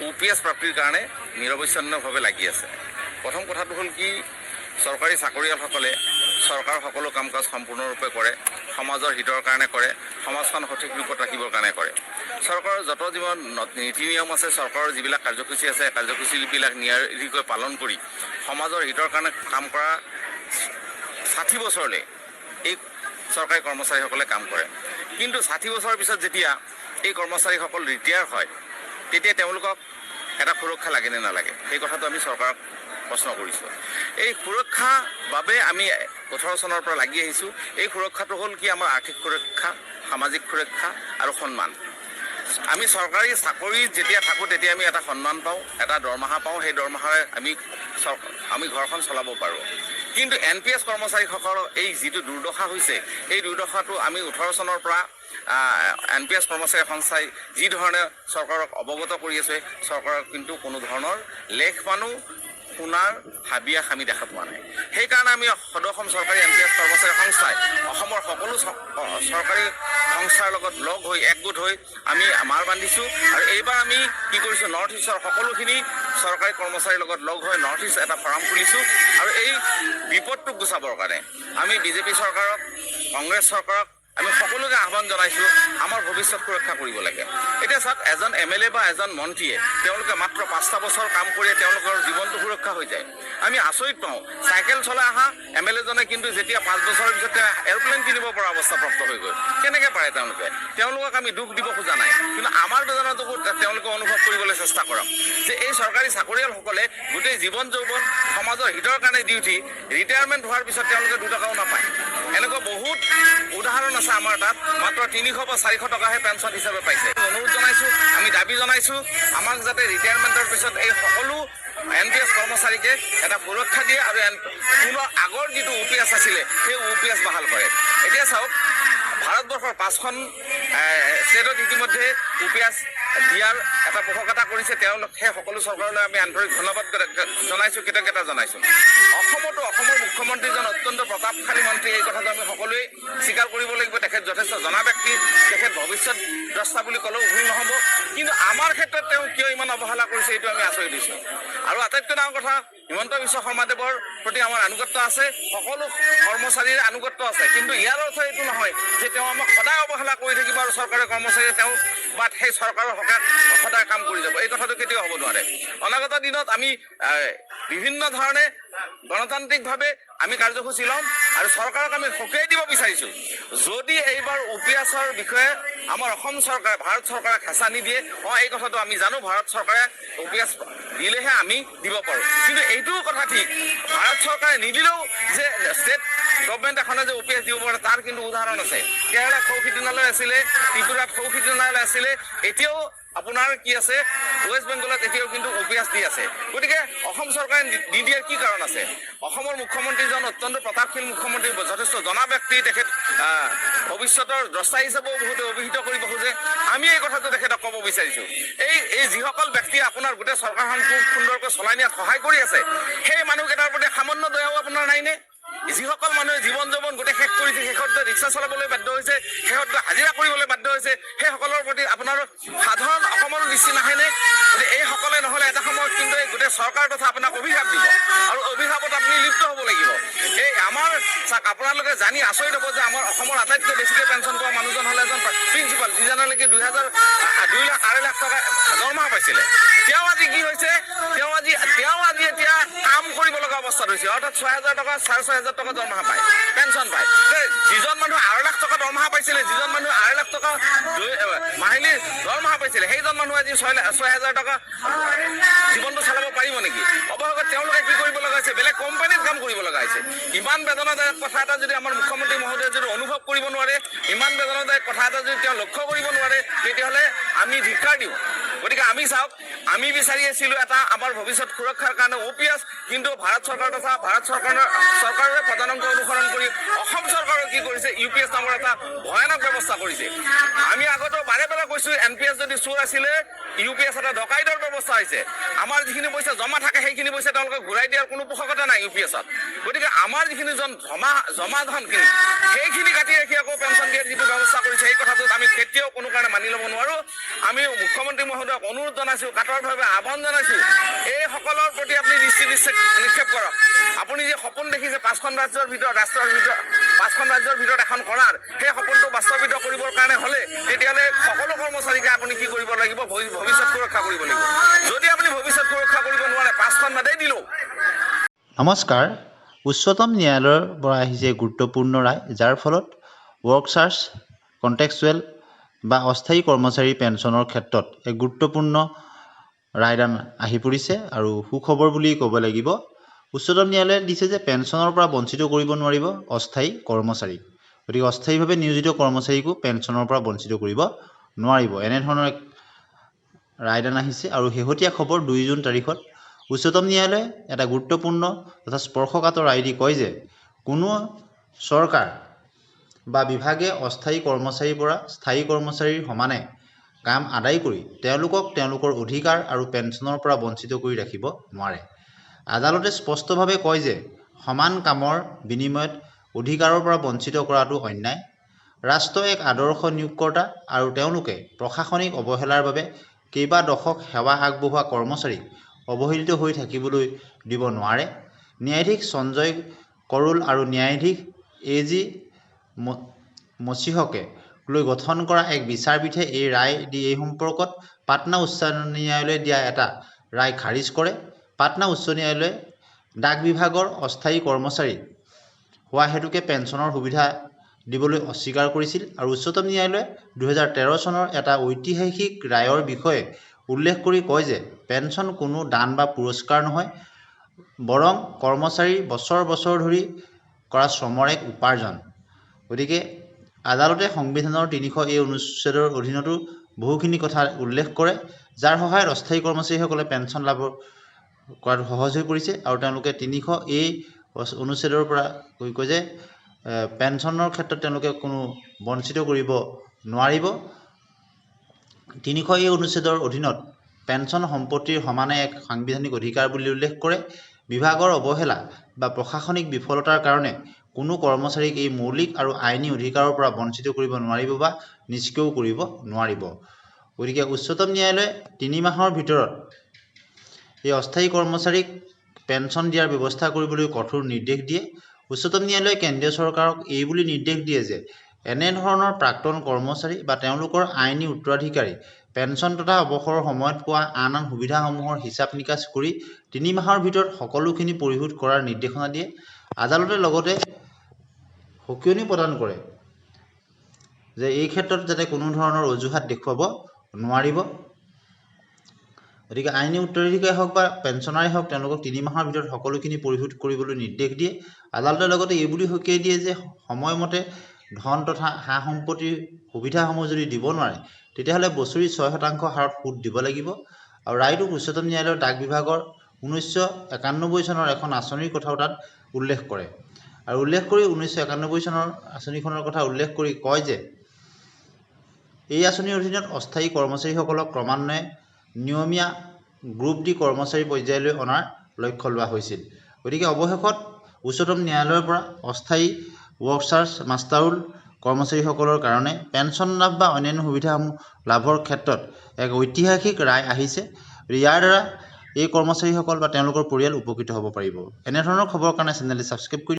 UPS প্ৰাপ্তিৰ কাৰণে নিৰৱচ্ছিন্নভাৱে লাগি আছে। প্ৰথম কথাটো হ'ল কি, চৰকাৰী চাকৰিয়ালসকলে চৰকাৰৰ সকলো কাম কাজ সম্পূৰ্ণৰূপে কৰে, সমাজৰ হিতৰ কাৰণে কৰে, সমাজখন সঠিক ৰূপত ৰাখিবৰ কাৰণে কৰে। চৰকাৰৰ যত যিমান নীতি নিয়ম আছে, চৰকাৰৰ যিবিলাক কাৰ্যসূচী আছে, কাৰ্যসূচীবিলাক নিয়াৰিকৈ পালন কৰি সমাজৰ হিতৰ কাৰণে কাম কৰা 60 বছৰলৈ এই চৰকাৰী কৰ্মচাৰীসকলে কাম কৰে। কিন্তু 60 বছৰৰ পিছত যেতিয়া এই কৰ্মচাৰীসকল ৰিটায়াৰ হয়, তেতিয়া তেওঁলোকক এটা সুৰক্ষা লাগে নে নালাগে, সেই কথাটো আমি চৰকাৰক প্ৰশ্ন কৰিছোঁ। এই সুৰক্ষা বাবে আমি 18 চনৰ পৰা লাগি আহিছোঁ। এই সুৰক্ষাটো হ'ল কি, আমাৰ আৰ্থিক সুৰক্ষা, সামাজিক সুৰক্ষা আৰু সন্মান। আমি চৰকাৰী চাকৰিত যেতিয়া থাকোঁ তেতিয়া আমি এটা সন্মান পাওঁ, এটা দৰমহা পাওঁ। সেই দৰমহাৰে আমি ঘৰখন চলাব পাৰোঁ। কিন্তু NPS কৰ্মচাৰীসকলৰ এই যিটো দুৰ্দশা হৈছে, এই দুৰ্দশাটো আমি 18 চনৰ পৰা NPS কৰ্মচাৰী সংস্থাই যি ধৰণে চৰকাৰক অৱগত কৰি আছে, চৰকাৰক কিন্তু কোনো ধৰণৰ লেখ মানুহ শুনাৰ হাবিয়াস আমি দেখা পোৱা নাই। সেইকাৰণে আমি সদৌ অসম চৰকাৰী NPS কৰ্মচাৰী সংস্থাই অসমৰ সকলো চৰকাৰী সংস্থাৰ লগত লগ হৈ একগোট হৈ আমি মাৰ বান্ধিছোঁ। আৰু এইবাৰ আমি কি কৰিছোঁ, নৰ্থ ইষ্টৰ সকলোখিনি চৰকাৰী কৰ্মচাৰীৰ লগত লগ হৈ নৰ্থ ইষ্ট এটা ফৰাম খুলিছোঁ। আৰু এই বিপদটোক গুচাবৰ কাৰণে আমি BJP চৰকাৰক, কংগ্ৰেছ চৰকাৰক আমি সকলোকে আহ্বান জনাইছোঁ, আমাৰ ভৱিষ্যত সুৰক্ষা কৰিব লাগে। এতিয়া চাওক, এজন MLA বা এজন মন্ত্ৰীয়ে তেওঁলোকে মাত্ৰ 5টা বছৰ কাম কৰিয়ে তেওঁলোকৰ জীৱনটো সুৰক্ষা হৈ যায়। আমি আচৰিত পাওঁ, চাইকেল চলাই অহা MLA জনে কিন্তু যেতিয়া 5 বছৰৰ পিছতে এৰোপ্লেন কিনিব পৰা অৱস্থাপ্ৰাপ্ত হৈ গ'ল। কেনেকৈ পাৰে তেওঁলোকক আমি দুখ দিব খোজা নাই, কিন্তু আমাৰ বেদনাটোকো তেওঁলোকে অনুভৱ কৰিবলৈ চেষ্টা কৰক যে এই চৰকাৰী চাকৰিয়ালসকলে গোটেই জীৱন যৌৱন সমাজৰ হিতৰ কাৰণে দি উঠি ৰিটায়াৰমেণ্ট হোৱাৰ পিছত তেওঁলোকে 2 টকাও নাপায়। এনেকুৱা বহুত উদাহৰণ আছে আমাৰ তাত। মাত্ৰ 300 বা 400 টকাহে পেঞ্চন হিচাপে পাইছে। অনুৰোধ জনাইছোঁ, আমি দাবী জনাইছোঁ, আমাক যাতে ৰিটায়াৰমেণ্টৰ পিছত এই সকলো NPS কৰ্মচাৰীকে এটা সুৰক্ষা দিয়ে আৰু পুনৰ আগৰ যিটো UPS আছিলে সেই UPS বাহাল কৰে। এতিয়া চাওক, ভাৰতবৰ্ষৰ 5খন ষ্টেটত ইতিমধ্যে UPS দিয়াৰ এটা পোষকতা কৰিছে। তেওঁলোক সেই সকলো চৰকাৰলৈ আমি আন্তৰিক ধন্যবাদ জনাইছোঁ, কৃতজ্ঞতা জনাইছোঁ। অসমতো অসমৰ মুখ্যমন্ত্ৰীজন অত্যন্ত প্ৰতাপশালী মন্ত্ৰী, এই কথাটো আমি সকলোৱে স্বীকাৰ কৰিব লাগিব। তেখেত যথেষ্ট জনা ব্যক্তি, তেখেত ভৱিষ্যত দ্ৰষ্টা বুলি ক'লেও ভুল নহ'ব। কিন্তু আমাৰ ক্ষেত্ৰত তেওঁ কিয় ইমান অৱহেলা কৰিছে, এইটো আমি আচৰিত দিছোঁ। আৰু আটাইতকৈ ডাঙৰ কথা, হিমন্ত বিশ্ব শৰ্মাদেৱৰ প্ৰতি আমাৰ আনুগত্য আছে, সকলো কৰ্মচাৰীৰ আনুগত্য আছে। কিন্তু ইয়াৰ অৰ্থ এইটো নহয় যে তেওঁ আমাক সদায় অৱহেলা কৰি থাকিব আৰু চৰকাৰী কৰ্মচাৰীয়ে তেওঁ বা সেই চৰকাৰৰ হকে সদায় কাম কৰি যাব, এই কথাটো কেতিয়াও হ'ব নোৱাৰে। অনাগত দিনত আমি বিভিন্ন ধৰণে গণতান্ত্ৰিকভাৱে আমি কাৰ্যসূচী ল'ম আৰু চৰকাৰক আমি সকীয়াই দিব বিচাৰিছোঁ, যদি এইবাৰ UPSৰ বিষয়ে আমাৰ অসম চৰকাৰে, ভাৰত চৰকাৰে হেঁচা নিদিয়ে। এই কথাটো আমি জানো, ভাৰত চৰকাৰে UPS দিলেহে আমি দিব পাৰোঁ। কিন্তু এইটোও কথা ঠিক, ভাৰত চৰকাৰে নিদিলেও যে ষ্টেট গভৰ্ণমেণ্ট এখনে যে UPS দিব পাৰে, তাৰ কিন্তু উদাহৰণ আছে। কেৰালাত সৌখিদিনালয় আছিলে, ত্ৰিপুৰাত সৌখিদিনালয় আছিলে, এতিয়াও আপোনাৰ কি আছে, ৱেষ্ট বেংগলত এতিয়াও কিন্তু UPS দি আছে। গতিকে অসম চৰকাৰে নিদিয়াৰ কি কাৰণ আছে? অসমৰ মুখ্যমন্ত্ৰীজন অত্যন্ত প্ৰতাপশীল মুখ্যমন্ত্ৰী, যথেষ্ট জনা ব্যক্তি, তেখেত ভৱিষ্যতৰ দ্ৰষ্টা হিচাপেও বহুতে অভিহিত কৰিব খোজে। আমি এই কথাটো তেখেতক ক'ব বিচাৰিছোঁ, এই যিসকল ব্যক্তিয়ে আপোনাৰ গোটেই চৰকাৰখন খুব সুন্দৰকৈ চলাই নিয়াত সহায় কৰি আছে, সেই মানুহকেইটাৰ প্ৰতি সামান্য দয়াও আপোনাৰ নাইনে? যিসকল মানুহে জীৱন যৌৱন গোটেই শেষ কৰিছে, শেষত ৰিক্সা চলাবলৈ বাধ্য হৈছে, শেষত হাজিৰা কৰিবলৈ বাধ্য হৈছে, সেইসকলৰ প্ৰতি আপোনাৰ সাধাৰণ অসমৰ দৃষ্টি নাহেনে? গতিকে এইসকলে নহ'লে এটা সময়ত কিন্তু এই গোটেই চৰকাৰ তথা আপোনাক অভিশাপ দিব আৰু অভিশাপত আপুনি লিপ্ত হ'ব লাগিব। এই আমাৰ চাওক, আপোনালোকে জানি আচৰিত হ'ব যে আমাৰ অসমৰ আটাইতকৈ বেছিকৈ পেঞ্চন পোৱা মানুহজন হ'লে এজন প্ৰিন্সিপাল, যিজনলৈকে 2 লাখ 2.5 লাখ টকা দৰমহা পাইছিলে। তেওঁ আজি কি হৈছে, তেওঁ আজি এতিয়া কাম কৰিব লগা অৱস্থাত হৈছে, অৰ্থাৎ 6,000 টকা 6,500 টকা দৰমহা পায়, পেঞ্চন পায়। যিজন মানুহ 2.5 লাখ টকা দৰমহা পাইছিলে, যিজন মানুহ 2.5 লাখ টকা মাহিলী দৰমহা পাইছিলে, সেইজন মানুহ আজি 6,000 টকা জীৱনটো চলাব পাৰিব নেকি? অৱশেষত তেওঁলোকে কি কৰিব লগা হৈছে, বেলেগ কোম্পানীত কাম কৰিব লগা হৈছে। ইমান বেদনাদায়ক কথা এটা যদি আমাৰ মুখ্যমন্ত্ৰী মহোদয়ে যদি অনুভৱ কৰিব নোৱাৰে, ইমান বেদনাদায়ক কথা এটা যদি তেওঁ লক্ষ্য কৰিব নোৱাৰে, তেতিয়াহ'লে আমি ধিক্কাৰ দিওঁ। গতিকে আমি চাওক, আমি বিচাৰি আছিলোঁ এটা আমাৰ ভৱিষ্যত সুৰক্ষাৰ কাৰণে UPS, কিন্তু ভাৰত চৰকাৰ তথা ভাৰত চৰকাৰে পদানুক্ৰম অনুসৰণ কৰি অসম চৰকাৰে কি কৰিছে, UPS নামৰ এটা ভয়ানক ব্যৱস্থা কৰিছে। আমি আগতেও বাৰে বাৰে কৈছোঁ, NPS যদি চোৰ আছিলে, UPS এটা ডকাইতৰ ব্যৱস্থা হৈছে। আমাৰ যিখিনি পইচা জমা থাকে সেইখিনি পইচা তেওঁলোকে ঘূৰাই দিয়াৰ কোনো পোষকতা নাই UPSত। গতিকে আমাৰ যিখিনি জমা ধনখিনি সেইখিনি কাটি ৰাখি আকৌ পেঞ্চন দিয়াৰ যিটো ব্যৱস্থা কৰিছে সেই কথাটোত আমি কেতিয়াও কোনো কাৰণে মানি ল'ব নোৱাৰোঁ। আমি মুখ্যমন্ত্ৰী মহোদয়ক অনুৰোধ জনাইছোঁ, কাতৰভাৱে আহ্বান জনাইছোঁ, এইসকলৰ প্ৰতি আপুনি দৃষ্টি নিক্ষেপ কৰক। আপুনি যে সপোন দেখিছে পাঁচখন ৰাজ্যৰ ভিতৰত এখন কৰাৰ, সেই সপোনটো বাস্তৱায়িত কৰিবৰ কাৰণে হ'লে তেতিয়াহ'লে সকলো কৰ্মচাৰীকে আপুনি কি কৰিব লাগিব, ভৱিষ্যত সুৰক্ষা কৰিব লাগিব। যদি আপুনি ভৱিষ্যত সুৰক্ষা কৰিব নোৱাৰে 5খন বাদেই দিলোঁ। নমস্কাৰ। উচ্চতম ন্যায়ালয়ৰ পৰা আহিছে গুৰুত্বপূৰ্ণ ৰায়, যাৰ ফলত ৱৰ্কচাৰ্ছ কণ্টেক্সুৱেল বা অস্থায়ী কৰ্মচাৰী পেঞ্চনৰ ক্ষেত্ৰত এক গুৰুত্বপূৰ্ণ ৰায়দান আহি পৰিছে আৰু সুখবৰ বুলি ক'ব লাগিব। উচ্চতম ন্যায়ালয়ে দিছে যে পেঞ্চনৰ পৰা বঞ্চিত কৰিব নোৱাৰিব অস্থায়ী কৰ্মচাৰীক। গতিকে অস্থায়ীভাৱে নিয়োজিত কৰ্মচাৰীকো পেঞ্চনৰ পৰা বঞ্চিত কৰিব নোৱাৰিব, এনেধৰণৰ এক ৰায়দান আহিছে। আৰু শেহতীয়া খবৰ 2 জুন তাৰিখত উচ্চতম ন্যায়ালয়ে এটা গুৰুত্বপূৰ্ণ তথা স্পৰ্শকাতৰ ৰায় দি কয় যে কোনো চৰকাৰ বা বিভাগে অস্থায়ী কৰ্মচাৰীৰ পৰা স্থায়ী কৰ্মচাৰীৰ সমানে কাম আদায় কৰি তেওঁলোকক তেওঁলোকৰ অধিকাৰ আৰু পেঞ্চনৰ পৰা বঞ্চিত কৰি ৰাখিব নোৱাৰে। আদালতে স্পষ্টভাৱে কয় যে সমান কামৰ বিনিময়ত অধিকাৰৰ পৰা বঞ্চিত কৰাটো অন্যায়। ৰাষ্ট্ৰ এক আদৰ্শ নিয়োগকৰ্তা আৰু তেওঁলোকে প্ৰশাসনিক অৱহেলাৰ বাবে কেইবা দশক সেৱা আগবঢ়োৱা কৰ্মচাৰীক অৱহেলিত হৈ থাকিবলৈ দিব নোৱাৰে। ন্যায়াধীশ সঞ্জয় কৰোল আৰু ন্যায়াধীশ AG মছিহকে লৈ গঠন কৰা এক বিচাৰপীঠে এই ৰায় দি এই সম্পৰ্কত পাটনা উচ্চ ন্যায়ালয়ে দিয়া এটা ৰায় খাৰিজ কৰে। পাটনা উচ্চ ন্যায়ালয়ে ডাক বিভাগৰ অস্থায়ী কৰ্মচাৰী হোৱা হেতুকে পেঞ্চনৰ সুবিধা দিবলৈ অস্বীকাৰ কৰিছিল আৰু উচ্চতম ন্যায়ালয়ে 2013 চনৰ এটা ঐতিহাসিক ৰায়ৰ বিষয়ে উল্লেখ কৰি কয় যে পেঞ্চন কোনো দান বা পুৰস্কাৰ নহয়, বৰং কৰ্মচাৰীৰ বছৰ বছৰ ধৰি কৰা শ্ৰমৰ এক উপাৰ্জন। গতিকে আদালতে সংবিধানৰ 300 অনুচ্ছেদৰ অধীনতো বহুখিনি কথা উল্লেখ কৰে, যাৰ সহায়ত অস্থায়ী কৰ্মচাৰীসকলে পেঞ্চন লাভ কৰাটো সহজ হৈ পৰিছে। আৰু তেওঁলোকে 300 অনুচ্ছেদৰ পৰা কয় যে পেঞ্চনৰ ক্ষেত্ৰত তেওঁলোকে কোনো বঞ্চিত কৰিব নোৱাৰিব। 300 অনুচ্ছেদৰ অধীনত পেঞ্চন সম্পত্তিৰ সমানে এক সাংবিধানিক অধিকাৰ বুলি উল্লেখ কৰে। বিভাগৰ অৱহেলা বা প্ৰশাসনিক বিফলতাৰ কাৰণে কোনো কৰ্মচাৰীক এই মৌলিক আৰু আইনী অধিকাৰৰ পৰা বঞ্চিত কৰিব নোৱাৰিব বা নিষ্ক্ৰিয় কৰিব নোৱাৰিব। গতিকে উচ্চতম ন্যায়ালয়ে 3 মাহৰ ভিতৰত এই অস্থায়ী কৰ্মচাৰীক পেঞ্চন দিয়াৰ ব্যৱস্থা কৰিবলৈ কঠোৰ নিৰ্দেশ দিয়ে। উচ্চতম ন্যায়ালয়ে কেন্দ্ৰীয় চৰকাৰক এই বুলি নিৰ্দেশ দিয়ে যে এনেধৰণৰ প্ৰাক্তন কৰ্মচাৰী বা তেওঁলোকৰ আইনী উত্তৰাধিকাৰী পেঞ্চন তথা অৱসৰৰ সময়ত পোৱা আন সুবিধাসমূহৰ হিচাপ নিকাচ কৰি 3 মাহৰ ভিতৰত সকলোখিনি পৰিশোধ কৰাৰ নিৰ্দেশনা দিয়ে। আদালতে লগতে সকিয়নি প্ৰদান কৰে যে এই ক্ষেত্ৰত যাতে কোনো ধৰণৰ অজুহাত দেখুৱাব নোৱাৰিব। গতিকে আইনী উত্তৰাধিকাৰী হওক বা পেঞ্চনাৰী হওক তেওঁলোকক 3 মাহৰ ভিতৰত সকলোখিনি পৰিশোধ কৰিবলৈ নিৰ্দেশ দিয়ে। আদালতে লগতে এই বুলি সকীয়াই দিয়ে যে সময়মতে ধন তথা সা সম্পত্তিৰ সুবিধাসমূহ যদি দিব নোৱাৰে তেতিয়াহ'লে বছৰি 6% হাৰত সুদ দিব লাগিব। আৰু ৰায়টোক উচ্চতম ন্যায়ালয়ৰ ডাক বিভাগৰ 1991 চনৰ এখন আঁচনিৰ কথাও তাত উল্লেখ কৰে। আৰু উল্লেখ কৰি 1991 চনৰ আঁচনিখনৰ কথা উল্লেখ কৰি কয় যে এই আঁচনিৰ অধীনত অস্থায়ী কৰ্মচাৰীসকলক ক্ৰমান্বয়ে নিয়মীয়া গ্ৰুপ ডি কৰ্মচাৰী পৰ্যায়লৈ অনাৰ লক্ষ্য লোৱা হৈছিল। গতিকে অৱশেষত উচ্চতম ন্যায়ালয়ৰ পৰা অস্থায়ী ৱৰ্কচাৰ্ছ মাষ্টাৰোল কৰ্মচাৰীসকলৰ কাৰণে পেঞ্চন লাভ বা অন্যান্য সুবিধাসমূহ লাভৰ ক্ষেত্ৰত এক ঐতিহাসিক ৰায় আহিছে। ইয়াৰ দ্বাৰা এই কৰ্মচাৰীসকল বা তেওঁলোকৰ পৰিয়াল উপকৃত হ'ব পাৰিব। এনেধৰণৰ খবৰৰ কাৰণে চেনেলটি ছাবস্ক্ৰাইব কৰি